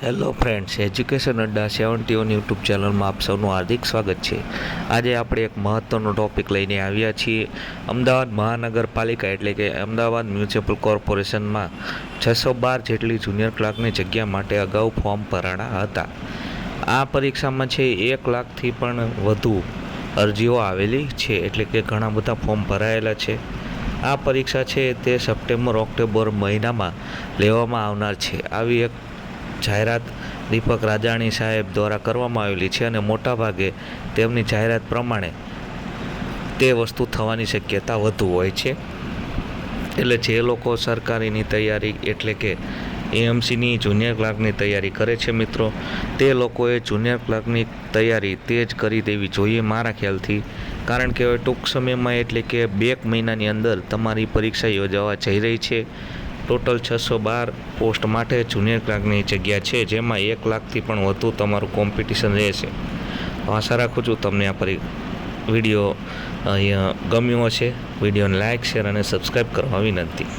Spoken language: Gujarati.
હેલો ફ્રેન્ડ્સ, એજ્યુકેશન અડ્ડા 71 યુટ્યુબ ચેનલમાં આપ સૌનું હાર્દિક સ્વાગત છે। આજે આપણે એક મહત્ત્વનો ટૉપિક લઈને આવ્યા છીએ। અમદાવાદ મહાનગરપાલિકા એટલે કે અમદાવાદ મ્યુનિસિપલ કોર્પોરેશનમાં 612 જેટલી જુનિયર ક્લાર્કની જગ્યા માટે અગાઉ ફોર્મ ભરાણા હતા। આ પરીક્ષામાં 1 લાખથી પણ વધુ અરજીઓ આવેલી છે, એટલે કે ઘણા બધા ફોર્મ ભરાયેલા છે। આ પરીક્ષા તે સપ્ટેમ્બર-ઓક્ટોબર મહિનામાં લેવામાં આવનાર છે। આવી એક જાહેરાત દીપક રાજાણી સાહેબ દ્વારા કરવામાં આવેલી છે અને મોટાભાગે તેમની જાહેરાત પ્રમાણે તે વસ્તુ થવાની શક્યતા વધુ હોય છે। એટલે જે લોકો સરકારીની તૈયારી એટલે કે એએમસીની જુનિયર ક્લાર્કની તૈયારી કરે છે મિત્રો, તે લોકોએ જુનિયર ક્લાર્કની તૈયારી તે જ કરી દેવી જોઈએ મારા ખ્યાલથી। કારણ કે હવે ટૂંક સમયમાં એટલે કે 2 મહિનાની અંદર તમારી પરીક્ષા યોજાવા જઈ રહી છે। ટોટલ 612 પોસ્ટ માટે જુનિયર ક્લાર્કની જગ્યા છે, જેમાં 1 લાખથી પણ વધુ તમારું કોમ્પિટિશન રહેશે। આશા રાખું છું તમને આ વિડીયો ગમ્યો હશે। વિડીયોને લાઇક, શેર અને સબસ્ક્રાઈબ કરવા વિનંતી।